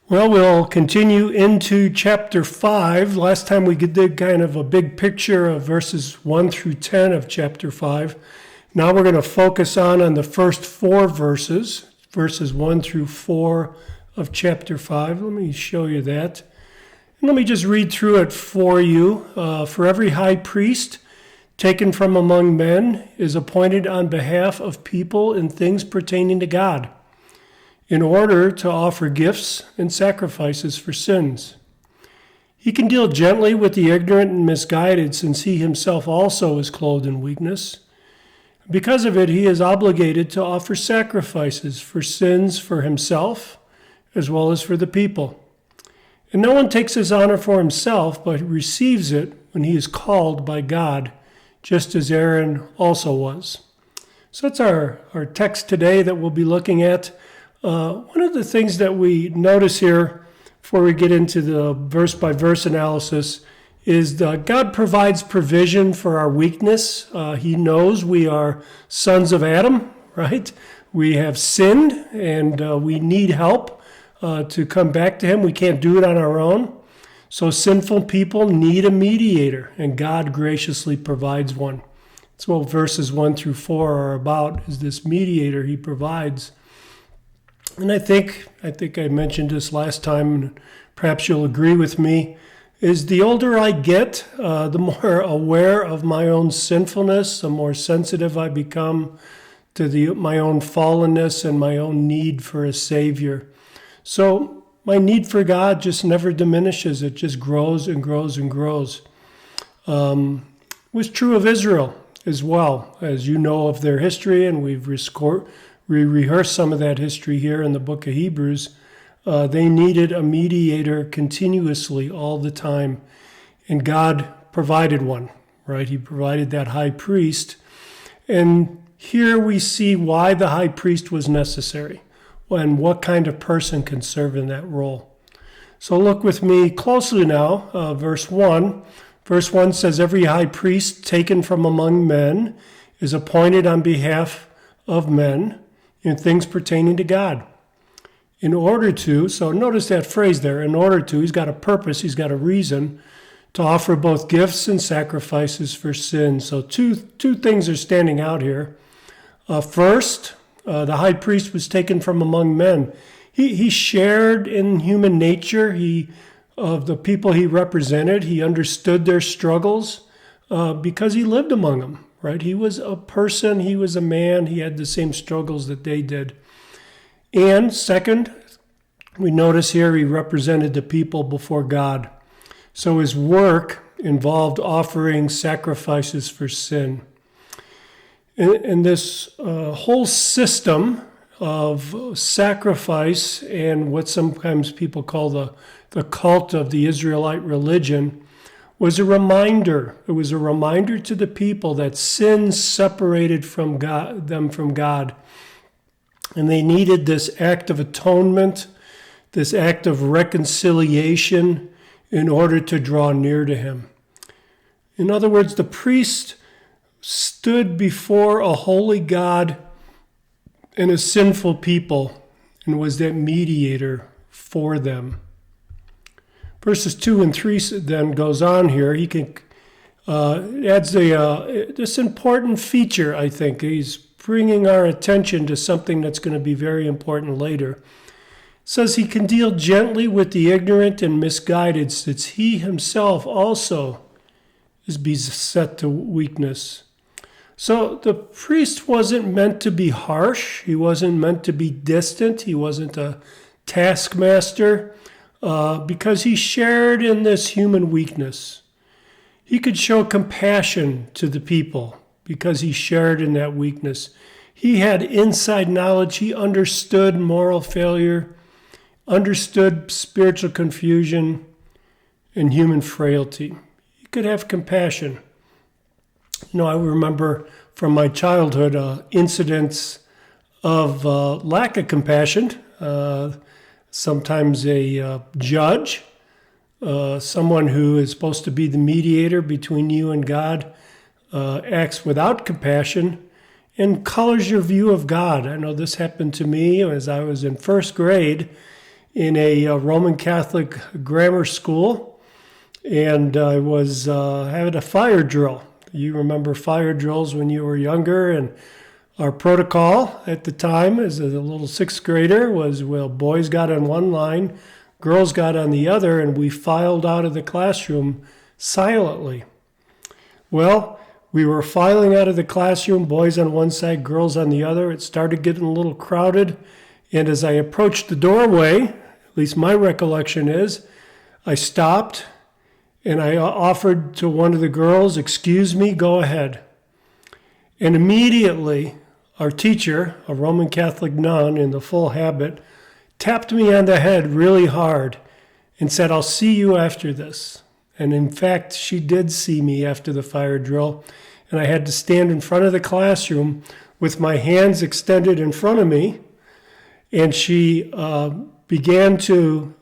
Well, we'll continue into chapter 5. Last time we did kind of a big picture of verses 1 through 10 of chapter 5. Now we're going to focus on the first 4 verses, verses 1 through 4 of chapter 5. Let me show you that. And let me just read through it for you. For every high priest taken from among men is appointed on behalf of people in things pertaining to God, in order to offer gifts and sacrifices for sins. He can deal gently with the ignorant and misguided, since he himself also is clothed in weakness. Because of it, he is obligated to offer sacrifices for sins for himself as well as for the people. And no one takes his honor for himself, but receives it when he is called by God, just as Aaron also was. So that's our text today that we'll be looking at. One of the things that we notice here before we get into the verse-by-verse analysis is that God provides provision for our weakness. He knows we are sons of Adam, right? We have sinned and we need help to come back to him. We can't do it on our own. So sinful people need a mediator, and God graciously provides one. That's what verses 1 through 4 are about, is this mediator he provides. And I think I mentioned this last time, and perhaps you'll agree with me, is the older I get, the more aware of my own sinfulness, the more sensitive I become to my own fallenness and my own need for a Savior. So my need for God just never diminishes. It just grows and grows and grows. It was true of Israel as well, as you know of their history, and we rehearse some of that history here in the book of Hebrews. They needed a mediator continuously all the time, and God provided one, right? He provided that high priest. And here we see why the high priest was necessary and what kind of person can serve in that role. So look with me closely now, verse 1. Verse 1 says, every high priest taken from among men is appointed on behalf of men in things pertaining to God. In order to, so notice that phrase there, in order to, he's got a purpose, he's got a reason to offer both gifts and sacrifices for sin. So two things are standing out here. First, the high priest was taken from among men. He shared in human nature of the people he represented. He understood their struggles because he lived among them. Right? He was a person, he was a man, he had the same struggles that they did. And second, we notice here he represented the people before God. So his work involved offering sacrifices for sin. And this whole system of sacrifice and what sometimes people call the cult of the Israelite religion was a reminder. It was a reminder to the people that sin separated them from God. And they needed this act of atonement, this act of reconciliation in order to draw near to him. In other words, the priest stood before a holy God and a sinful people and was that mediator for them. Verses 2 and 3 then goes on here. He adds this important feature, I think. He's bringing our attention to something that's going to be very important later. It says he can deal gently with the ignorant and misguided, since he himself also is beset to weakness. So the priest wasn't meant to be harsh. He wasn't meant to be distant. He wasn't a taskmaster. Because he shared in this human weakness. He could show compassion to the people because he shared in that weakness. He had inside knowledge. He understood moral failure, understood spiritual confusion and human frailty. He could have compassion. I remember from my childhood incidents of lack of compassion. Sometimes a judge, someone who is supposed to be the mediator between you and God, acts without compassion and colors your view of God. I know this happened to me as I was in first grade in a Roman Catholic grammar school, and I was having a fire drill. You remember fire drills when you were younger, and our protocol at the time as a little sixth grader was, well, boys got on one line, girls got on the other, and we filed out of the classroom silently. Well, we were filing out of the classroom, boys on one side, girls on the other. It started getting a little crowded, and as I approached the doorway, at least my recollection is, I stopped and I offered to one of the girls, "Excuse me, go ahead." And immediately, our teacher, a Roman Catholic nun in the full habit, tapped me on the head really hard and said, "I'll see you after this." And in fact, she did see me after the fire drill, and I had to stand in front of the classroom with my hands extended in front of me, and she began to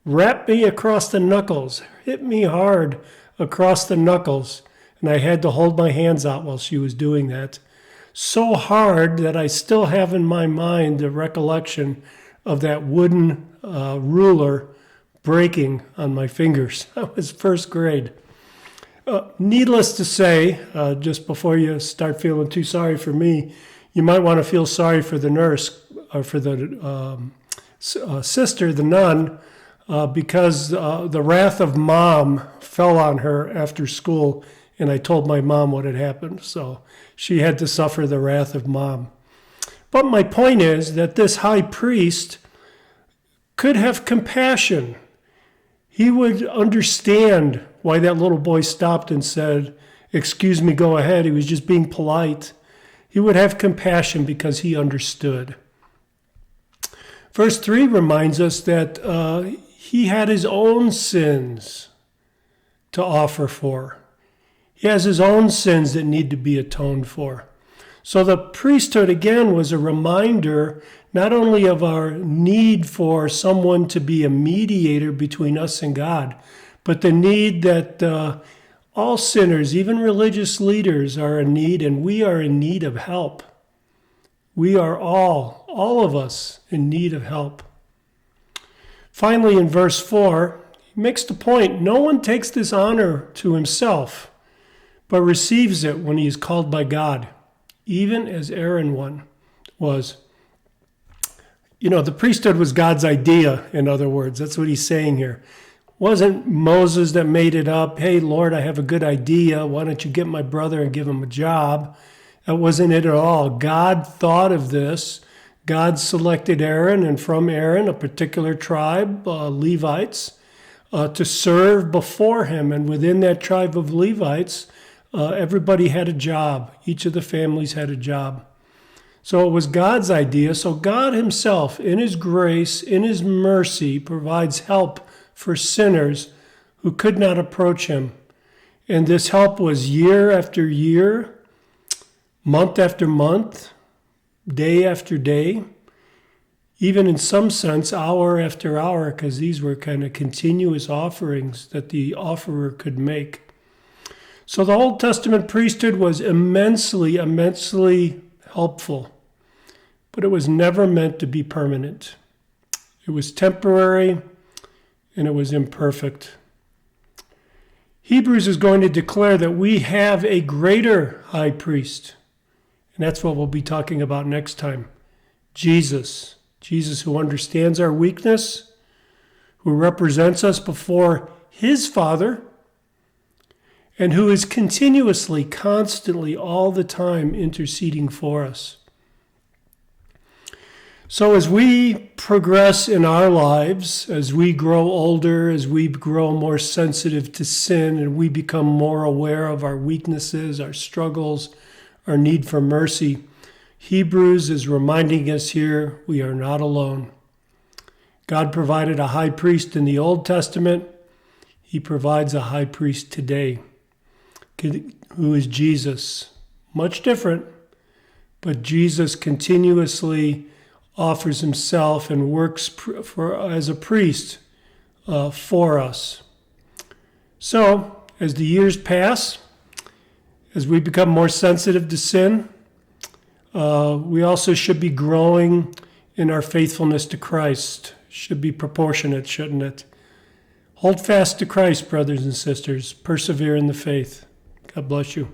rap me across the knuckles, hit me hard across the knuckles, and I had to hold my hands out while she was doing that. So hard that I still have in my mind the recollection of that wooden ruler breaking on my fingers. That was first grade. Needless to say, just before you start feeling too sorry for me, you might want to feel sorry for the nurse, or for the sister, the nun, because the wrath of mom fell on her after school, and I told my mom what had happened. So she had to suffer the wrath of mom. But my point is that this high priest could have compassion. He would understand why that little boy stopped and said, "Excuse me, go ahead." He was just being polite. He would have compassion because he understood. Verse 3 reminds us that he had his own sins to offer for. He has his own sins that need to be atoned for. So the priesthood, again, was a reminder not only of our need for someone to be a mediator between us and God, but the need that all sinners, even religious leaders, are in need, and we are in need of help. We are all of us, in need of help. Finally, in verse 4, he makes the point, no one takes this honor to himself, but receives it when he is called by God, even as Aaron was. You know, the priesthood was God's idea, in other words. That's what he's saying here. It wasn't Moses that made it up. "Hey, Lord, I have a good idea. Why don't you get my brother and give him a job?" That wasn't it at all. God thought of this. God selected Aaron, and from Aaron, a particular tribe, Levites, to serve before him. And within that tribe of Levites, everybody had a job. Each of the families had a job. So it was God's idea. So God himself, in his grace, in his mercy, provides help for sinners who could not approach him. And this help was year after year, month after month, day after day, even in some sense, hour after hour, because these were kind of continuous offerings that the offerer could make. So the Old Testament priesthood was immensely, immensely helpful, but it was never meant to be permanent. It was temporary, and it was imperfect. Hebrews is going to declare that we have a greater high priest, and that's what we'll be talking about next time. Jesus who understands our weakness, who represents us before his Father, and who is continuously, constantly, all the time interceding for us. So as we progress in our lives, as we grow older, as we grow more sensitive to sin, and we become more aware of our weaknesses, our struggles, our need for mercy, Hebrews is reminding us here we are not alone. God provided a high priest in the Old Testament. He provides a high priest today, who is Jesus. Much different, but Jesus continuously offers himself and works as a priest for us. So, as the years pass, as we become more sensitive to sin, we also should be growing in our faithfulness to Christ Should be proportionate, shouldn't it? Hold fast to Christ, brothers and sisters. Persevere in the faith. God bless you.